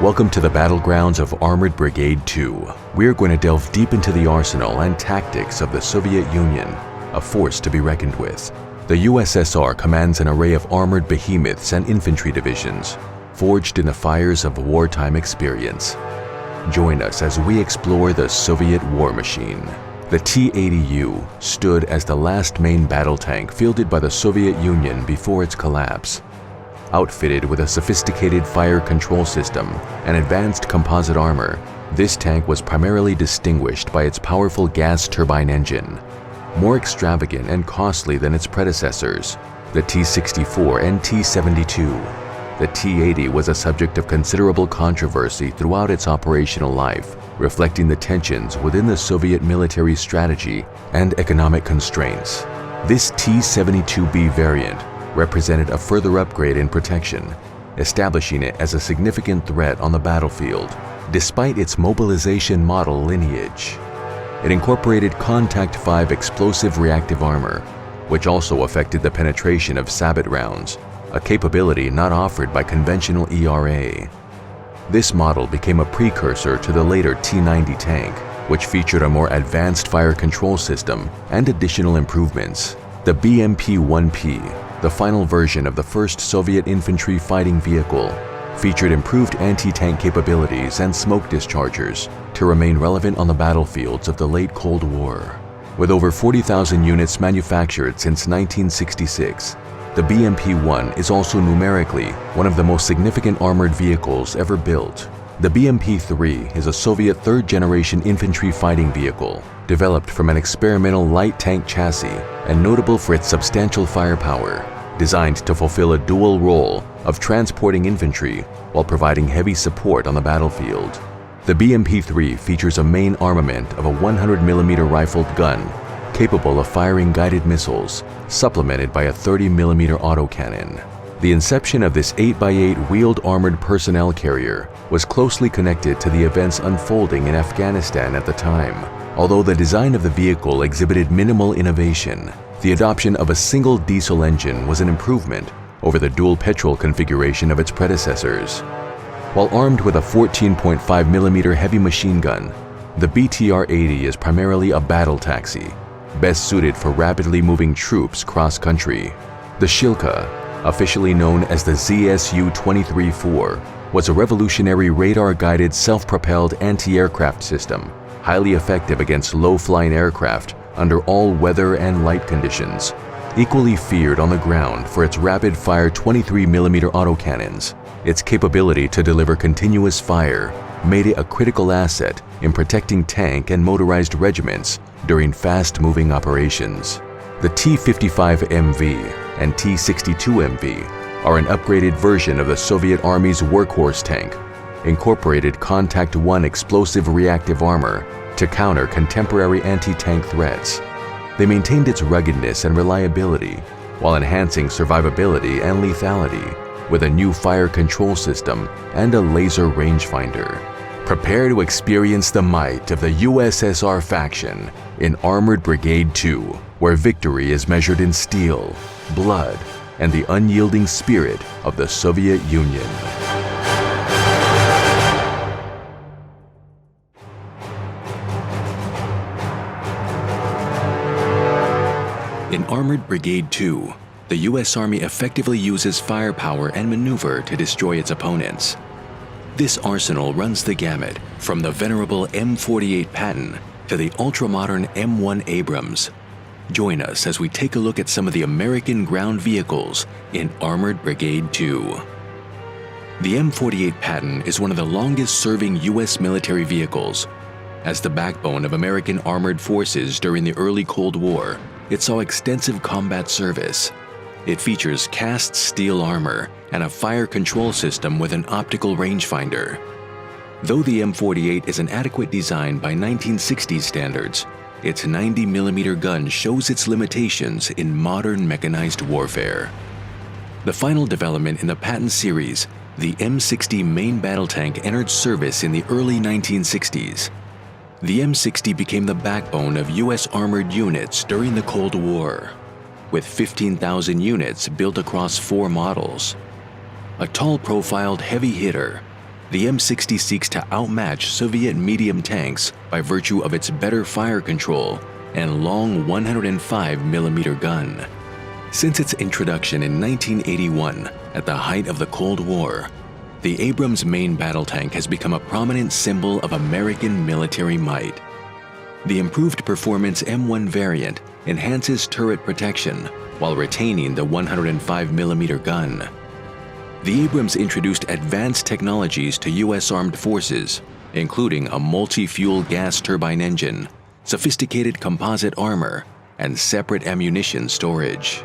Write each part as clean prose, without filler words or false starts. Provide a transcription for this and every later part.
Welcome to the battlegrounds of Armored Brigade 2. We're going to delve deep into the arsenal and tactics of the Soviet Union, a force to be reckoned with. The USSR commands an array of armored behemoths and infantry divisions, forged in the fires of wartime experience. Join us as we explore the Soviet war machine. The T-80U stood as the last main battle tank fielded by the Soviet Union before its collapse. Outfitted with a sophisticated fire control system and advanced composite armor, this tank was primarily distinguished by its powerful gas turbine engine. More extravagant and costly than its predecessors, the T-64 and T-72. The T-80 was a subject of considerable controversy throughout its operational life, reflecting the tensions within the Soviet military strategy and economic constraints. This T-72B variant represented a further upgrade in protection, establishing it as a significant threat on the battlefield, despite its mobilization model lineage. It incorporated Contact 5 explosive reactive armor, which also affected the penetration of sabot rounds, a capability not offered by conventional ERA. This model became a precursor to the later T-90 tank, which featured a more advanced fire control system and additional improvements. The BMP-1P, the final version of the first Soviet infantry fighting vehicle, featured improved anti-tank capabilities and smoke dischargers to remain relevant on the battlefields of the late Cold War. With over 40,000 units manufactured since 1966, the BMP-1 is also numerically one of the most significant armored vehicles ever built. The BMP-3 is a Soviet third-generation infantry fighting vehicle developed from an experimental light tank chassis and notable for its substantial firepower, designed to fulfill a dual role of transporting infantry while providing heavy support on the battlefield. The BMP-3 features a main armament of a 100mm rifled gun capable of firing guided missiles, supplemented by a 30mm autocannon. The inception of this 8x8 wheeled armored personnel carrier was closely connected to the events unfolding in Afghanistan at the time. Although the design of the vehicle exhibited minimal innovation, the adoption of a single diesel engine was an improvement over the dual petrol configuration of its predecessors. While armed with a 14.5mm heavy machine gun, the BTR-80 is primarily a battle taxi, best suited for rapidly moving troops cross-country. The Shilka, officially known as the ZSU-23-4, was a revolutionary radar-guided self-propelled anti-aircraft system, highly effective against low-flying aircraft under all weather and light conditions. Equally feared on the ground for its rapid-fire 23mm autocannons, its capability to deliver continuous fire made it a critical asset in protecting tank and motorized regiments during fast-moving operations. The T-55MV and T-62MV are an upgraded version of the Soviet Army's workhorse tank, incorporated Contact 1 explosive reactive armor to counter contemporary anti-tank threats. They maintained its ruggedness and reliability while enhancing survivability and lethality with a new fire control system and a laser rangefinder. Prepare to experience the might of the USSR faction in Armored Brigade 2, where victory is measured in steel, blood, and the unyielding spirit of the Soviet Union. In Armored Brigade 2, the U.S. Army effectively uses firepower and maneuver to destroy its opponents. This arsenal runs the gamut from the venerable M48 Patton to the ultra-modern M1 Abrams. Join us as we take a look at some of the American ground vehicles in Armored Brigade 2. The M48 Patton is one of the longest-serving U.S. military vehicles. As the backbone of American armored forces during the early Cold War, it saw extensive combat service. It features cast steel armor and a fire control system with an optical rangefinder. Though the M48 is an adequate design by 1960s standards, its 90mm gun shows its limitations in modern mechanized warfare. The final development in the Patton series, the M60 main battle tank, entered service in the early 1960s. The M60 became the backbone of U.S. armored units during the Cold War, with 15,000 units built across 4 models. A tall-profiled heavy hitter, The M60 seeks to outmatch Soviet medium tanks by virtue of its better fire control and long 105mm gun. Since its introduction in 1981, at the height of the Cold War, the Abrams main battle tank has become a prominent symbol of American military might. The improved performance M1 variant enhances turret protection while retaining the 105mm gun. The Abrams introduced advanced technologies to U.S. armed forces, including a multi-fuel gas turbine engine, sophisticated composite armor, and separate ammunition storage.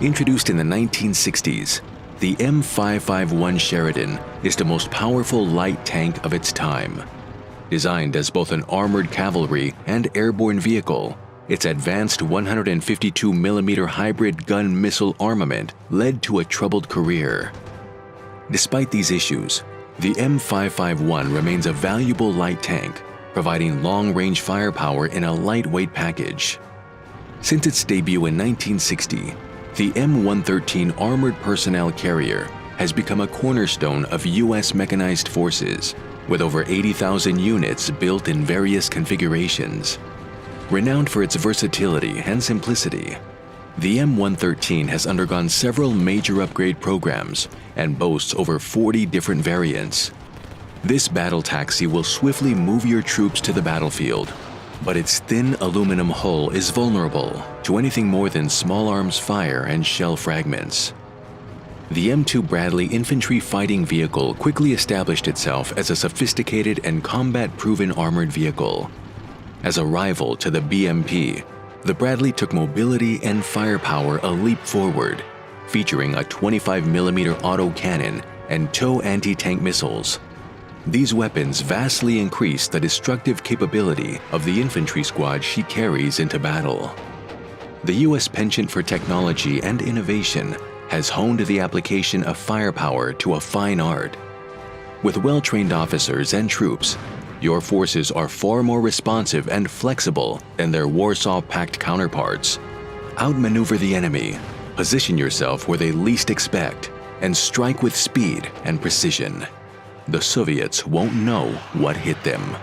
Introduced in the 1960s, the M551 Sheridan is the most powerful light tank of its time. Designed as both an armored cavalry and airborne vehicle, its advanced 152mm hybrid gun missile armament led to a troubled career. Despite these issues, the M551 remains a valuable light tank, providing long-range firepower in a lightweight package. Since its debut in 1960, the M113 armored personnel carrier has become a cornerstone of U.S. mechanized forces, with over 80,000 units built in various configurations. Renowned for its versatility and simplicity, the M113 has undergone several major upgrade programs and boasts over 40 different variants. This battle taxi will swiftly move your troops to the battlefield, but its thin aluminum hull is vulnerable to anything more than small arms fire and shell fragments. The M2 Bradley infantry fighting vehicle quickly established itself as a sophisticated and combat-proven armored vehicle. As a rival to the BMP, the Bradley took mobility and firepower a leap forward, featuring a 25mm autocannon and TOW anti-tank missiles. These weapons vastly increase the destructive capability of the infantry squad she carries into battle. The U.S. penchant for technology and innovation has honed the application of firepower to a fine art. With well-trained officers and troops, your forces are far more responsive and flexible than their Warsaw Pact counterparts. Outmaneuver the enemy, position yourself where they least expect, and strike with speed and precision. The Soviets won't know what hit them.